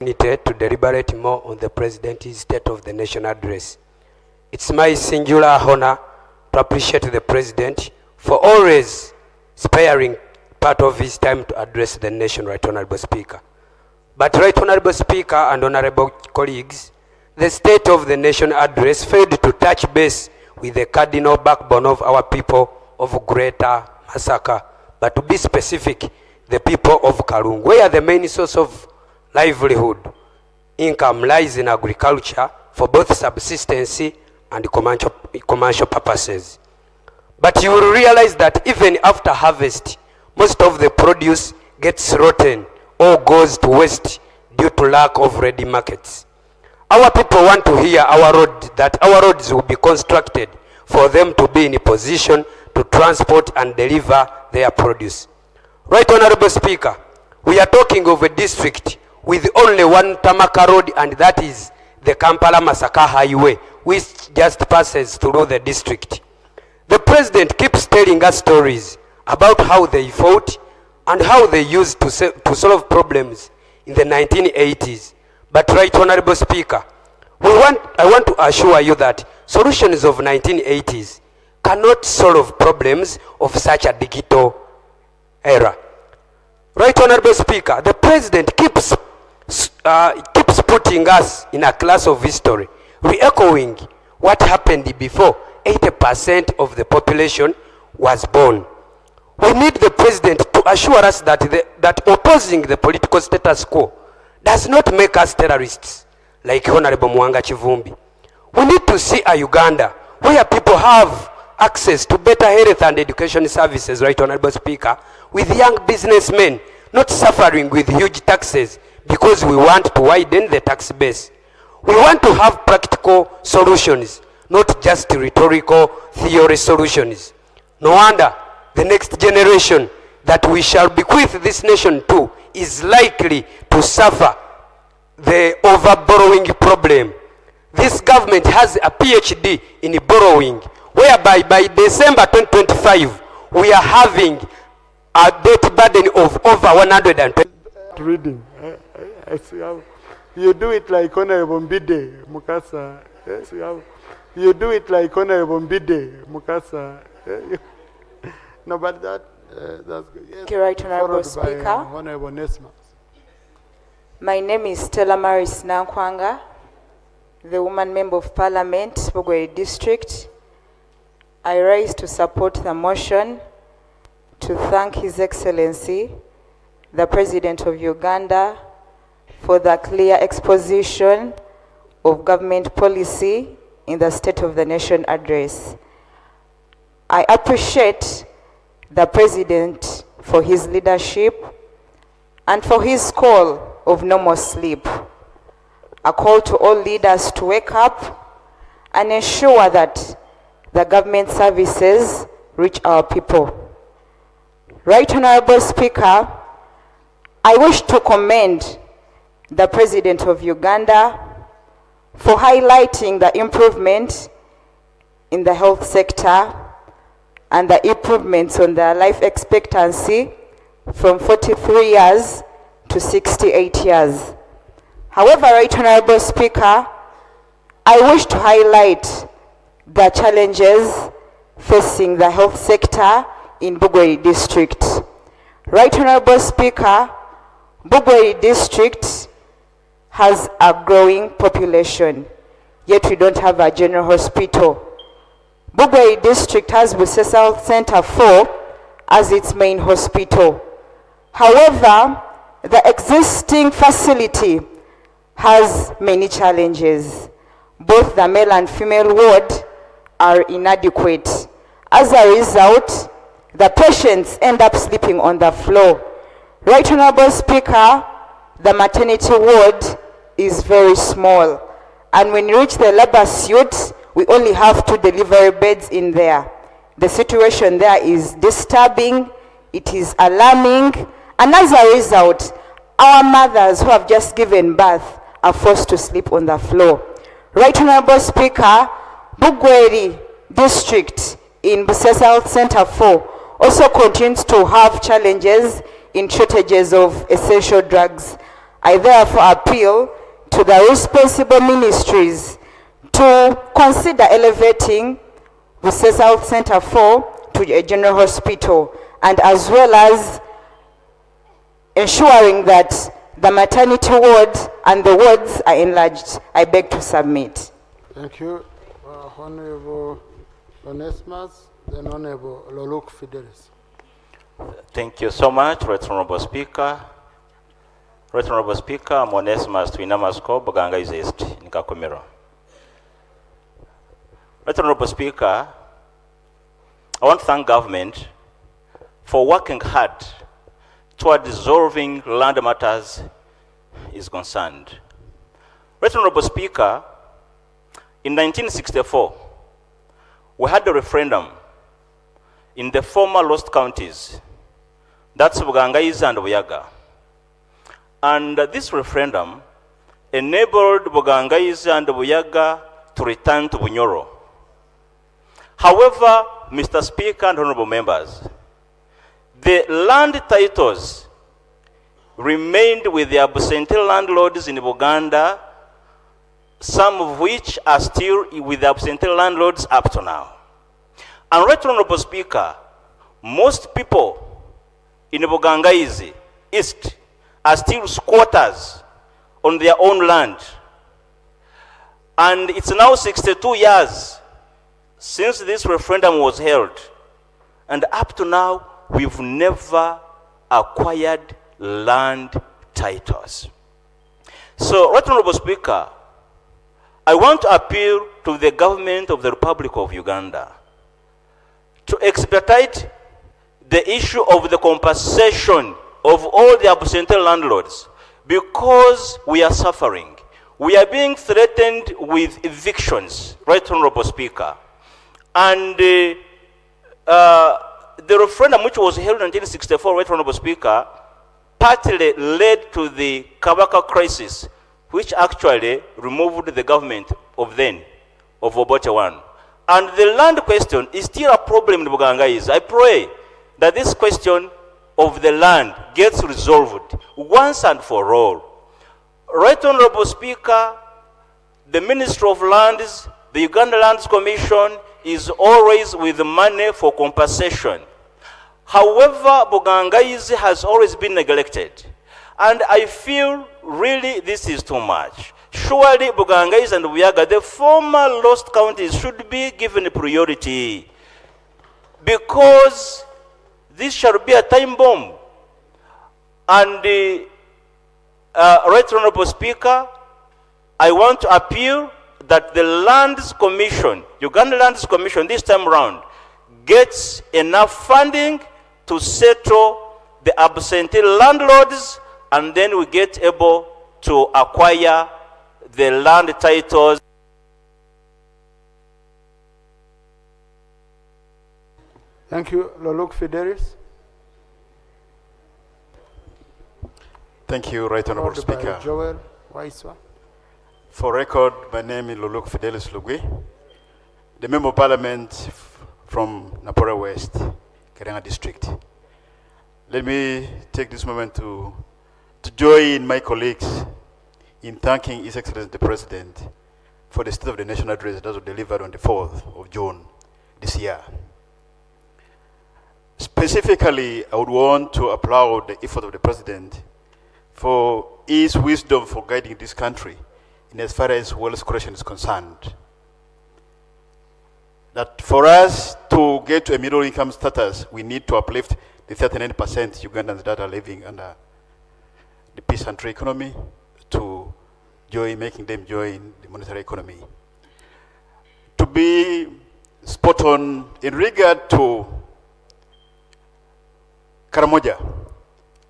To deliberate more on the President's State of the Nation address. It's my singular honor to appreciate the President for always sparing part of his time to address the nation, Right Honorable Speaker. But Right Honorable Speaker and Honorable colleagues, the State of the Nation address failed to touch base with the cardinal backbone of our people of Greater Masaka, but to be specific, the people of Kalungu, where the main source of livelihood, income lies in agriculture for both subsistence and commercial purposes. But you will realize that even after harvest, most of the produce gets rotten or goes to waste due to lack of ready markets. Our people want to hear that our roads will be constructed for them to be in a position to transport and deliver their produce. Right Honorable Speaker, we are talking of a district with only one Tamaka road, and that is the Kampala-Masaka highway, which just passes through the district. The President keeps telling us stories about how they fought and how they used to solve problems in the 1980s. But Right Honorable Speaker, I want to assure you that solutions of 1980s cannot solve problems of such a digital era. Right Honorable Speaker, the President keeps putting us in a class of history, re-echoing what happened before 80% of the population was born. We need the President to assure us that opposing the political status quo does not make us terrorists, like Honorable Mwanga Chivumbi. We need to see a Uganda where people have access to better health and education services, Right Honorable Speaker, with young businessmen not suffering with huge taxes because we want to widen the tax base. We want to have practical solutions, not just rhetorical theory solutions. No wonder the next generation that we shall bequeath this nation to is likely to suffer the over-borrowing problem. This government has a PhD in borrowing, whereby by December 2025, we are having a debt burden of over 120. Reading. I see how you do it like Honorable Mbide Mukasa. You do it like Honorable Mbide Mukasa. No, but that's good. Yes. Thank you, Right Honorable Speaker. Honorable Nesma. My name is Stella Maris Nankwanga, the woman member of Parliament, Bugweri District. I rise to support the motion to thank His Excellency, the President of Uganda, for the clear exposition of government policy in the State of the Nation address. I appreciate the President for his leadership and for his call of no more sleep, a call to all leaders to wake up and ensure that the government services reach our people. Right Honorable Speaker, I wish to commend the President of Uganda for highlighting the improvement in the health sector and the improvements on the life expectancy from 43 years to 68 years. However, Right Honorable Speaker, I wish to highlight the challenges facing the health sector in Bugweri District. Right Honorable Speaker, Bugweri District has a growing population, yet we don't have a general hospital. Bugweri District has Busesa Center 4 as its main hospital. However, the existing facility has many challenges. Both the male and female ward are inadequate. As a result, the patients end up sleeping on the floor. Right Honorable Speaker, the maternity ward is very small, and when you reach the labor suite, we only have 2 delivery beds in there. The situation there is disturbing, it is alarming, and as a result, our mothers who have just given birth are forced to sleep on the floor. Right Honorable Speaker, Bugweri District in Busesa Health Center 4 also continues to have challenges in shortages of essential drugs. I therefore appeal to the responsible ministries to consider elevating Buse South Center 4 to a general hospital, and as well as ensuring that the maternity ward and the wards are enlarged. I beg to submit. Thank you. Honorable Onesimus, then Honorable Loluk Fidelis. Thank you so much, Right Honorable Speaker. Right Honorable Speaker, I'm Onesimus Twinamasko, Buganga East, Nikakomero. Right Honorable Speaker, I want to thank government for working hard toward resolving land matters is concerned. Right Honorable Speaker, in 1964, we had a referendum in the former lost counties, that's Bugangaiza and Buyaga. And this referendum enabled Bugangaiza and Buyaga to return to Bunyoro. However, Mr. Speaker and honorable members, the land titles remained with the absentee landlords in Uganda, some of which are still with the absentee landlords up to now. And Right Honorable Speaker, most people in Bugangaizi East are still squatters on their own land. And it's now 62 years since this referendum was held. And up to now, we've never acquired land titles. So, Right Honorable Speaker, I want to appeal to the government of the Republic of Uganda to expedite the issue of the compensation of all the absentee landlords, because we are suffering. We are being threatened with evictions, Right Honorable Speaker. And the referendum which was held in 1964, Right Honorable Speaker, partly led to the Kabaka crisis, which actually removed the government of then, of Obote 1. And the land question is still a problem in Bugangaiz. I pray that this question of the land gets resolved once and for all. Right Honorable Speaker, the Ministry of Lands, the Uganda Lands Commission is always with money for compensation. However, Bugangaiz has always been neglected. And I feel really this is too much. Surely Bugangaiz and Buyaga, the former lost counties, should be given priority, because this shall be a time bomb. And Right Honorable Speaker, I want to appeal that the Lands Commission, Uganda Lands Commission this time around, gets enough funding to settle the absentee landlords, and then we get able to acquire the land titles. Thank you. Loluk Fidelis. Thank you, Right Honorable Speaker. Joel Waiswa. For record, my name is Loluk Fidelis Lugwe, the Member of Parliament from Napora West, Karenga District. Let me take this moment to join my colleagues in thanking His Excellency the President for the State of the Nation address that was delivered on the 4th of June this year. Specifically, I would want to applaud the effort of the President for his wisdom for guiding this country in as far as wealth creation is concerned. That for us to get to a middle income status, we need to uplift the 39% Ugandans that are living under the peace and trade economy to making them join the monetary economy. To be spot on in regard to Karamoja,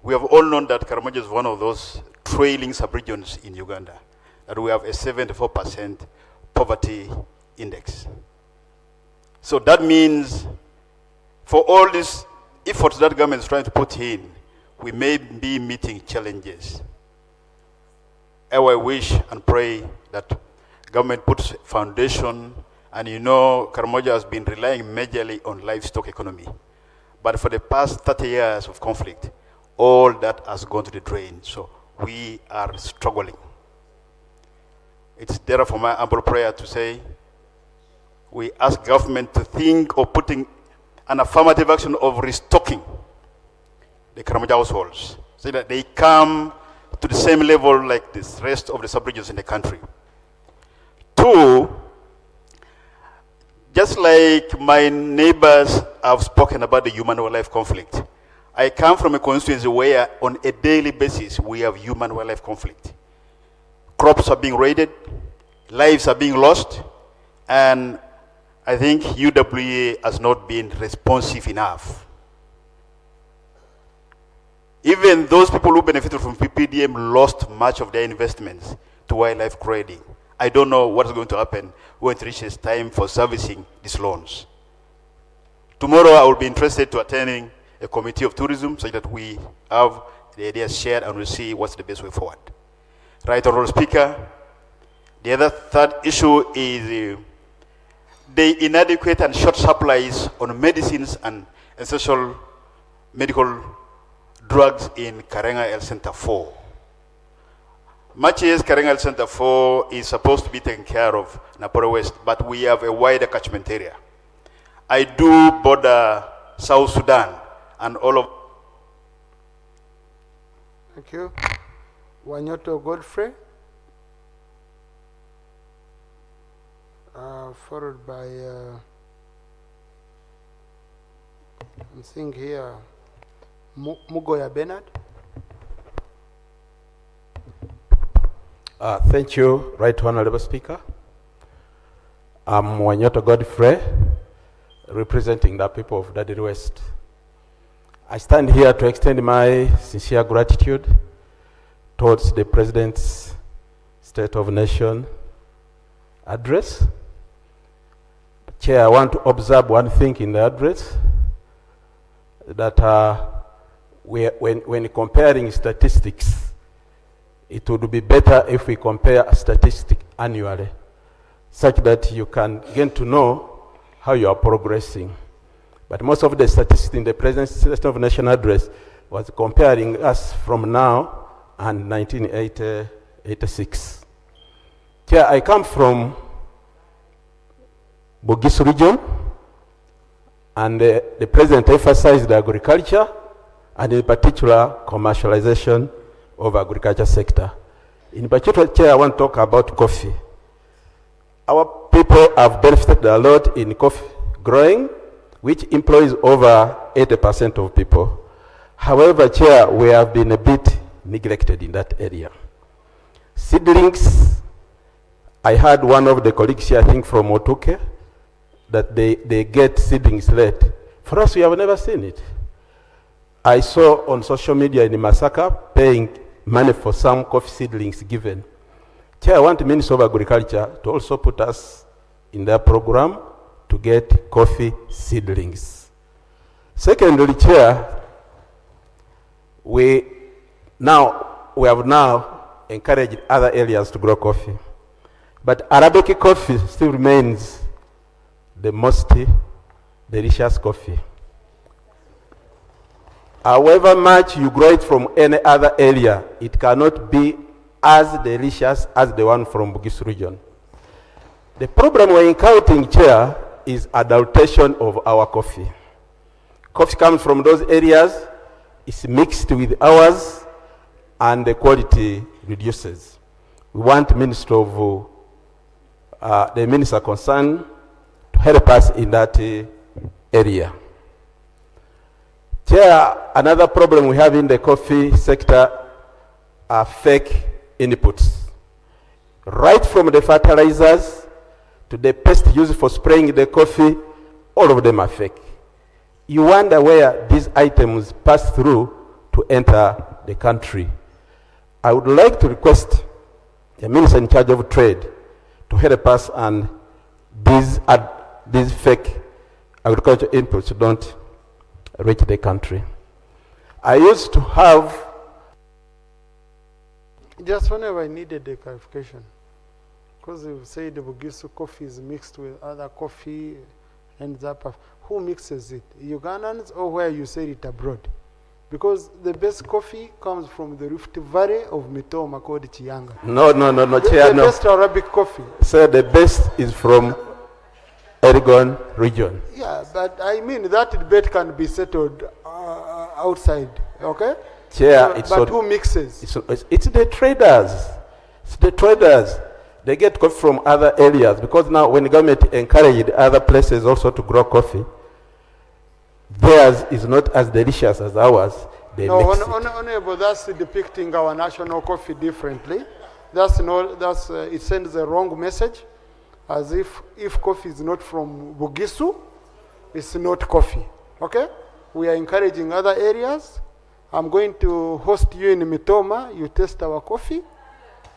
we have all known that Karamoja is one of those trailing sub-regions in Uganda, that we have a 74% poverty index. So that means for all these efforts that government is trying to put in, we may be meeting challenges. I wish and pray that government puts foundation, and you know Karamoja has been relying majorly on livestock economy. But for the past 30 years of conflict, all that has gone to the drain. So we are struggling. It's therefore my humble prayer to say, we ask government to think of putting an affirmative action of restocking the Karamoja households so that they come to the same level like the rest of the sub-regions in the country. Two, just like my neighbors have spoken about the human wildlife conflict, I come from a constituency where on a daily basis we have human wildlife conflict. Crops are being raided, lives are being lost, and I think UWA has not been responsive enough. Even those people who benefited from PPDM lost much of their investments to wildlife grading. I don't know what is going to happen when it reaches time for servicing these loans. Tomorrow I will be interested to attending a committee of tourism so that we have the ideas shared and we'll see what's the best way forward. Right, Honorable Speaker. The other third issue is the inadequate and short supplies on medicines and essential medical drugs in Karenga Health Center 4. Much as Karenga Health Center 4 is supposed to be taken care of Naporo West, but we have a wider catchment area. I do border South Sudan and all of... Thank you. Wanyoto Godfrey. Followed by, I'm seeing here, Mugoya Bernard. Thank you, Right Honorable Speaker. I'm Wanyoto Godfrey, representing the people of Daddy West. I stand here to extend my sincere gratitude towards the President's State of Nation address. Chair, I want to observe one thing in the address, that when comparing statistics, it would be better if we compare a statistic annually, such that you can get to know how you are progressing. But most of the statistics in the President's State of Nation address was comparing us from now and 1986. Chair, I come from Bugis region, and the President emphasized agriculture, and in particular commercialization of agriculture sector. In particular, Chair, I want to talk about coffee. Our people have benefited a lot in coffee growing, which employs over 80% of people. However, Chair, we have been a bit neglected in that area. Seedlings, I had one of the colleagues here, I think from Otuke, that they get seedlings late. For us, we have never seen it. I saw on social media in Masaka paying money for some coffee seedlings given. Chair, I want the Minister of Agriculture to also put us in their program to get coffee seedlings. Secondly, Chair, we have now encouraged other areas to grow coffee. But Arabic coffee still remains the most delicious coffee. However much you grow it from any other area, it cannot be as delicious as the one from Bugis region. The problem we're encountering, Chair, is adulteration of our coffee. Coffee comes from those areas, it's mixed with ours, and the quality reduces. We want the Minister concerned to help us in that area. Chair, another problem we have in the coffee sector are fake inputs. Right from the fertilizers to the pest used for spraying the coffee, all of them are fake. You wonder where these items pass through to enter the country. I would like to request the Minister in charge of trade to help us and these fake agricultural inputs don't reach the country. I used to have... Just whenever I needed the clarification, because you say the Bugisu coffee is mixed with other coffee, ends up, who mixes it? Ugandans or where you say it abroad? Because the best coffee comes from the Rift Valley of Mitoma called Chianga. No, Chair, The no. best Arabic coffee. Sir, the best is from Oregon region. Yeah, but I mean that debate can be settled outside, okay? Chair, it's but on- who mixes? It's the traders. It's the traders. They get coffee from other areas because now when the government encouraged other places also to grow coffee, theirs is not as delicious as ours. They No, mix it. Honorable, that's depicting our national coffee differently. It sends the wrong message, as if coffee is not from Bugisu, it's not coffee. Okay? We are encouraging other areas. I'm going to host you in Mitoma. You taste our coffee.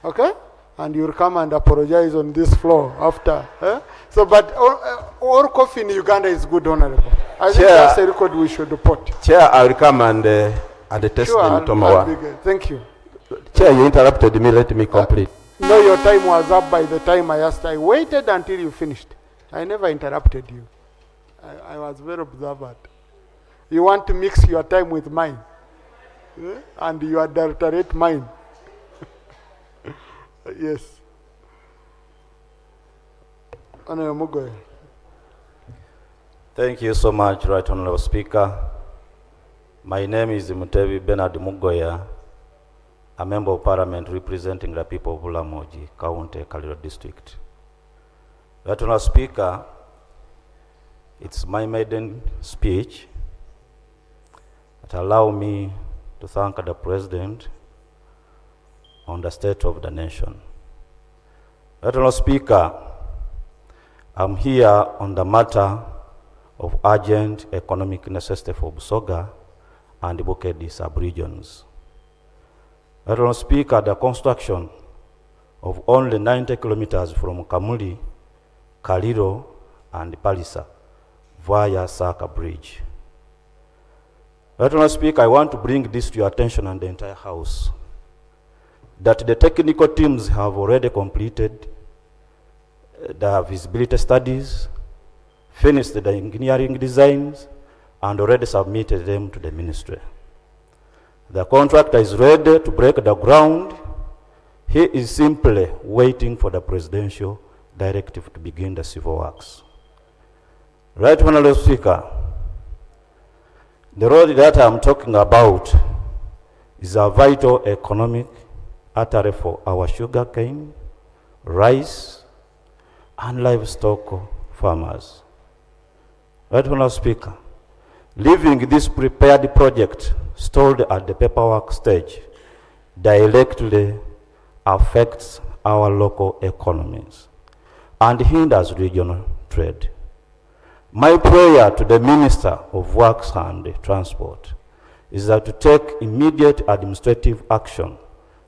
Okay? And you'll come and apologize on this floor after. So, but all coffee in Uganda is good, Honorable. I think Chair, that's a record we should report. Chair, I will come and test Sure, the I'll Mitoma be one. good. Thank you. Chair, you interrupted me. Let me complete. No, your time was up by the time I asked. I waited until you finished. I never interrupted you. I was very observant. You want to mix your time with mine. And you adulterate mine. Yes. Honorable Mugoye. Thank you so much, Right Honorable Speaker. My name is Mutebi Bernard Mugoya, a Member of Parliament representing the people of Ulamoji, County, Kiruluta District. Right Honorable Speaker, it's my maiden speech that allow me to thank the President on the state of the nation. Right Honorable Speaker, I'm here on the matter of urgent economic necessity for Busoga and the Bukedi sub-regions. Right Honorable Speaker, the construction of only 90 kilometers from Kamuli, Kaliro, and Palisa via Saka Bridge. Right Honorable Speaker, I want to bring this to your attention and the entire House, that the technical teams have already completed the visibility studies, finished the engineering designs, and already submitted them to the ministry. The contractor is ready to break the ground. He is simply waiting for the presidential directive to begin the civil works. Right Honorable Speaker, the road that I'm talking about is a vital economic artery for our sugarcane, rice, and livestock farmers. Right Honorable Speaker, leaving this prepared project stalled at the paperwork stage directly affects our local economies and hinders regional trade. My prayer to the Minister of Works and Transport is that to take immediate administrative action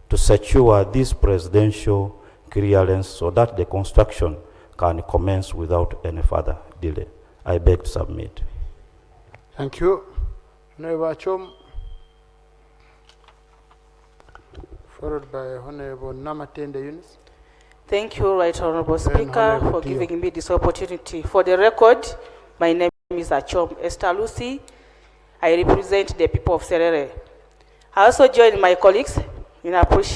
to secure this presidential clearance so that the construction can commence without any further delay. I beg to submit. Thank you. Honorable Achom, followed by Honorable Namatende Yunus. Thank you, Right Honorable Speaker, Honorable for Tio. giving me this opportunity. For the record, my name is Achom Esther Lucy. I represent the people of Serere. I also join my colleagues in appreciating